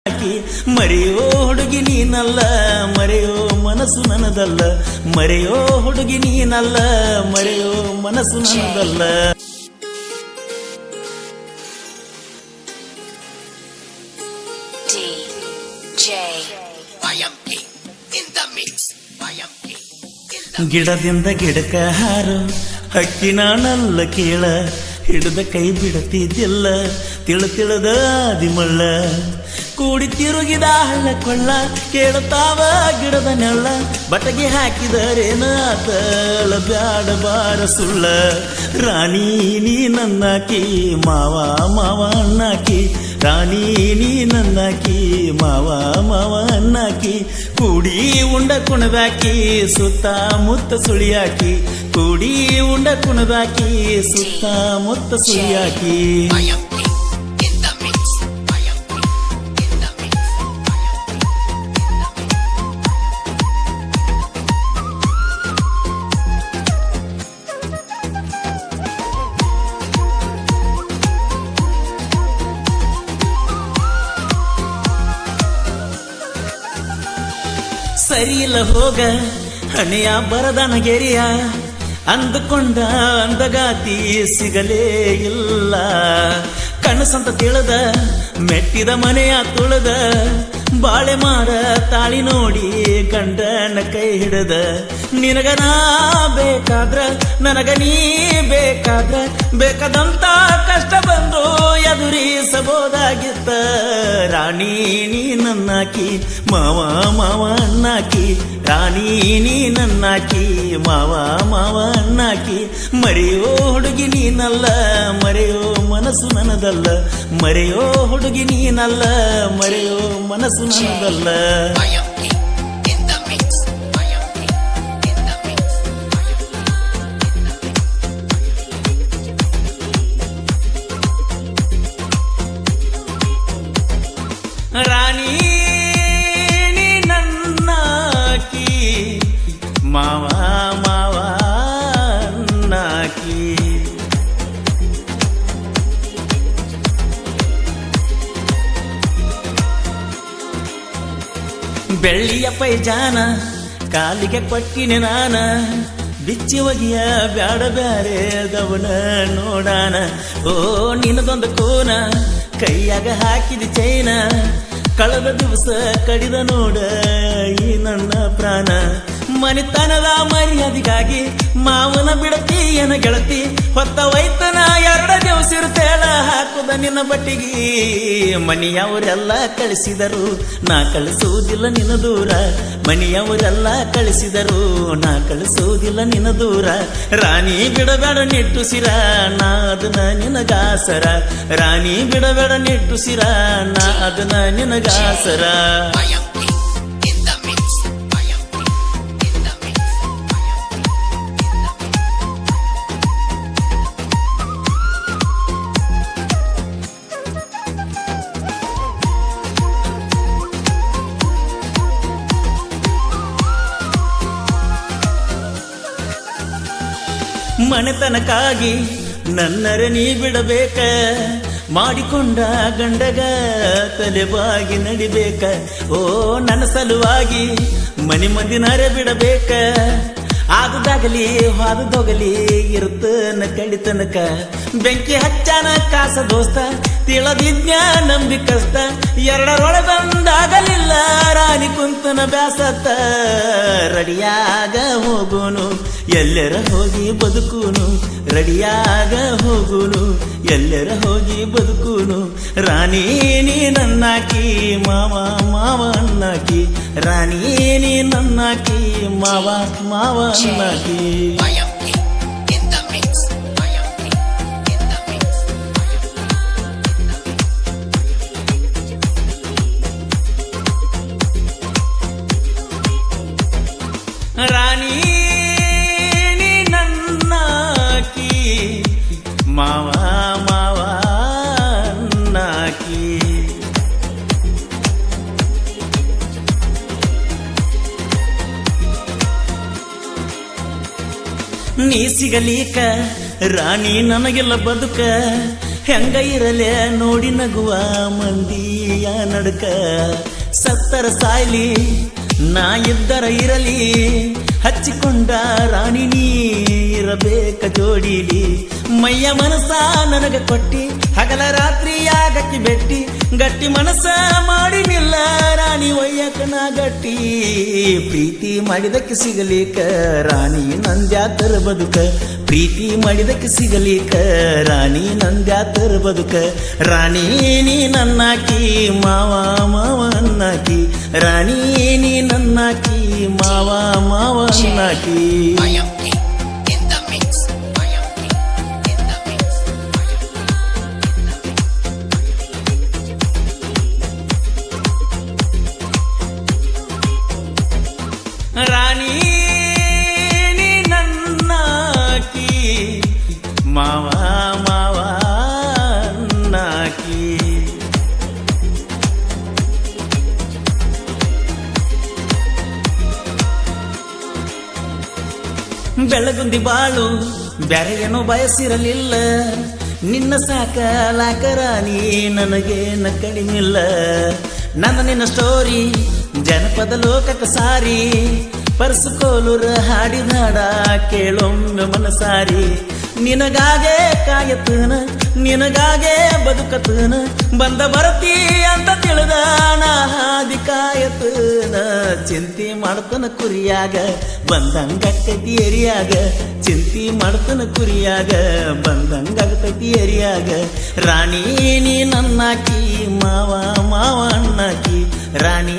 ಮರೆಯೋ ಹುಡುಗಿ ನೀನಲ್ಲ, ಮರೆಯೋ ಮನಸ್ಸು ನನ್ನದಲ್ಲ. ಮರೆಯೋ ಹುಡುಗಿ ನೀನಲ್ಲ, ಮರೆಯೋ ಮನಸ್ಸು ನನ್ನದಲ್ಲ. ಗಿಡದಿಂದ ಗಿಡಕ ಹಾರು ಹಕ್ಕಿ ನಾನಲ್ಲ ಕೇಳ, ಹಿಡಿದ ಕೈ ಬಿಡತಿದ್ದಿಲ್ಲ ತಿಳಿದ ಆದಿಮಳ್ಳ. ಕೂಡಿ ತಿರುಗಿದ ಹಳ್ಳ ಕೊಳ್ಳ ಕೇಳುತ್ತಾವ ಗಿಡದ ನೆಳ್ಳ. ಬಟಗಿ ಹಾಕಿದರೇನ ಆತಳ ಬ್ಯಾಡ ಬಾರ ಸುಳ್ಳ. ರಾಣಿ ನೀ ನನ್ನಾಕಿ ಮಾವ ಮಾವ ಅಣ್ಣಾಕಿ, ರಾಣಿ ನೀ ನನ್ನಾಕಿ ಮಾವ ಮಾವ ಅಣ್ಣಾಕಿ. ಕೂಡಿ ಉಂಡ ಕುಣದಾಕಿ ಸುತ್ತ ಮುತ್ತ ಸುಳಿಯಾಕಿ, ಕೂಡಿ ಉಂಡ ಕುಣದಾಕಿ ಸುತ್ತ ಮುತ್ತ ಸುಳಿಯಾಕಿ. ಸರಿಯಿಲ್ಲ ಹೋಗ ಹಣೆಯ ಬರದನ ಗೆರಿಯ, ಅಂದುಕೊಂಡ ಅಂದಗಾತಿ ಸಿಗಲೇ ಇಲ್ಲ. ಕನಸಂತ ತಿಳಿದ ಮೆಟ್ಟಿದ ಮನೆಯ ತುಳದ, ಬಾಳೆ ಮಾಡ ತಾಳಿ ನೋಡಿ ಗಂಡನ ಕೈ ಹಿಡದ. ನಿನಗ ನಾ ಬೇಕಾದ್ರ ನನಗ ನೀ ಬೇಕಾದ್ರ, ಬೇಕಾದಂತ ಕಷ್ಟ ಬಂದು ಎದುರಿಸಬಹುದಾಗಿತ್ತ. ರಾಣಿ ನೀ ನನ್ನಾಕಿ ಮಾವ ಮಾವ ಅಣ್ಣಾಕಿ, ರಾಣಿ ನೀ ನನ್ನಾಕಿ ಮಾವ ಮಾವ ಅಣ್ಣಾಕಿ. ಮರೆಯೋ ಹುಡುಗಿ ನೀನಲ್ಲ, ಮರೆಯೋ ಮನಸ್ಸು ನನ್ನದಲ್ಲ. ಮರೆಯೋ ಹುಡುಗಿ ನೀನಲ್ಲ, ಮರೆಯೋ ಮನಸ್ಸು ನನ್ನದಲ್ಲ. ರಾಣಿ ನೀ ನನ್ನಾಕಿ ಮಾವ ಮಾವ ಅಣ್ಣಾಕಿ. ಬೆಳ್ಳಿಯ ಪೈಜಾನ ಕಾಲಿಗೆ ಕೊಟ್ಟಿನಿ ನಾನ, ಬಿಚ್ಚಿ ಒಗಿಯ ಬ್ಯಾಡ ಬ್ಯಾರೆದವನ ನೋಡಾನ. ಓ ನಿನ್ನದೊಂದು ಕೋನ ಕೈಯಾಗ ಹಾಕಿದ ಚೈನ, ಕಳೆದ ದಿವಸ ಕಡಿದ ನೋಡ ಈ ನನ್ನ ಪ್ರಾಣ. ಮನಿತನದ ಮರ್ಯಾದಿಗಾಗಿ ಮಾವನ ಬಿಡತಿ ಏನ ಗೆಳತಿ, ಹೊತ್ತ ವೈತನ 2 ದಿವಸ ಇರ್ತೇಳ ಹಾಕುದ ನಿನ್ನ ಬಟ್ಟಿಗಿ. ಮನೆಯವರೆಲ್ಲ ಕಳಿಸಿದರು ನಾ ಕಳಿಸುವುದಿಲ್ಲ ನಿನ್ನ ದೂರ, ಮನೆಯವರೆಲ್ಲ ಕಳಿಸಿದರು ನಾ ಕಳಿಸುವುದಿಲ್ಲ ನಿನ್ನ ದೂರ. ರಾಣಿ ಬಿಡಬೇಡ ನಿಟ್ಟುಸಿರ ನಾ ಅದನ್ನ ನಿನಗಾಸರ, ರಾಣಿ ಬಿಡಬೇಡ ನಿಟ್ಟುಸಿರ ನಾ ಅದನ್ನ ನಿನಗಾಸರ. ಮನೆತನಕ್ಕಾಗಿ ನನ್ನರ ನೀ ಬಿಡಬೇಕ, ಮಾಡಿಕೊಂಡ ಗಂಡಗ ತಲೆಬಾಗಿ ನಡಿಬೇಕ. ಓ ನನ್ನ ಸಲುವಾಗಿ ಮನಿ ಮಂದಿನರ ಬಿಡಬೇಕ, ಆದುದಾಗಲಿ ಹಾದುದೋಗಲಿ ಇರುತ್ತನ ಕಡಿತನಕ. ಬೆಂಕಿ ಹಚ್ಚಾನ ಕಾಸ ದೋಸ್ತ ತಿಳದಿದ್ನ್ಯ ನಂಬಿ ಕಷ್ಟ, 2ರೊಳಗೊಂದಾಗಲಿಲ್ಲ ರಾಣಿ ಕುಂತನ ಬ್ಯಾಸತ್ತ. ರಡಿಯಾಗ ಹೋಗುನು ಎಲ್ಲರ ಹೋಗಿ ಬದುಕುನು, ರಡಿಯಾಗ ಹೋಗುನು ಎಲ್ಲರ ಹೋಗಿ ಬದುಕುನು. ರಾಣಿ ನೀ ನನ್ನಾಕಿ ಮಾವ ಮಾವ ಅಣ್ಣಾಕಿ, ರಾಣಿ ನೀ ನನ್ನಾಕಿ ಮಾವ ಮಾವ ಅಣ್ಣಾಕಿ. ರಾಣಿ ನೀ ನನ್ನಾಕಿ ಮಾವ ಮಾವ ಅಣ್ಣಾಕಿ. ನೀ ಸಿಗಲೀಕ ರಾಣಿ ನನಗೆಲ್ಲ ಬದುಕ, ಹೆಂಗ ಇರಲೆ ನೋಡಿ ನಗುವ ಮಂದಿ ಪ್ರೀತಿಯ ನಡುಕ ಸತ್ತರ ಸಾಯ್ಲಿ ನಾ ಇದ್ದರ ಇರಲಿ ಹಚ್ಚಿಕೊಂಡ ರಾಣಿ ನೀ ಇರಬೇಕ ಜೋಡಿಲಿ ಮೈಯ ಮನಸ ನನಗ ಕೊಟ್ಟಿ ಹಗಲ ರಾತ್ರಿ ಆಗಕ್ಕೆ ಬೆಟ್ಟಿ ಗಟ್ಟಿ ಮನಸ ಮಾಡಿನಿಲ್ಲ ರಾಣಿ ಒಯ್ಯಕನ ಗಟ್ಟಿ ಪ್ರೀತಿ ಮಾಡಿದಕ್ಕೆ ಸಿಗಲಿಕ ರಾಣಿ ನಂದ್ಯಾತರ ಬದುಕ ಪ್ರೀತಿ ಮಾಡಿದಕ್ಕೆ ಸಿಗಲಿಕ ರಾಣಿ ನಂದ್ಯಾತರ ಬದುಕ ರಾಣಿ ನೀ ನನ್ನಾಕಿ ಮಾವ ಮಾವ ಅನ್ನಾಕಿ ರಾಣಿ ನೀ ನನ್ನಾಕಿ ಮಾವ ಮಾವ ಅನ್ನಾಕಿ ರಾಣಿ ನೀ ನನ್ನಾಕಿ ಮಾವ ಮಾವ ಅನ್ನಾಕಿ ಬೆಳಗುಂದಿ ಬಾಳು ಬ್ಯಾರೆ ಏನೋ ಬಯಸಿರಲಿಲ್ಲ ನಿನ್ನ ಸಾಕಲಾಕ ರಾಣಿ ನನಗೇನ ಕಡಿಮಿಲ್ಲ ನನ್ನ ನಿನ್ನ ಸ್ಟೋರಿ ಜನಪದ ಲೋಕಕ್ಕೆ ಸಾರಿ ಪರ್ಸುಕೋಲುರ ಹಾಡಿದ ಹಾಡ ಕೇಳೊಮ್ಮೆ ಮನಸಾರಿ ನಿನಗಾಗೆ ಕಾಯತನ ನಿನಗಾಗೆ ಬದುಕತನ ಬಂದ ಬರತಿ ಅಂತ ತಿಳಿದ ನಾ ಹಾದಿ ಕಾಯತನ ಚಿಂತಿ ಮಾಡ್ತನ ಕುರಿಯಾಗ ಬಂದಂಗಕ್ಕೈತಿ ಎರಿಯಾಗ ಚಿಂತಿ ಮಾಡ್ತನ ಕುರಿಯಾಗ ಬಂದಂಗಾಗತೈತಿ ಎರಿಯಾಗ ರಾಣಿ ನೀ ನನ್ನಾಕಿ ಮಾವ ಮಾವ ಅಣ್ಣಾಕಿ ರಾಣಿ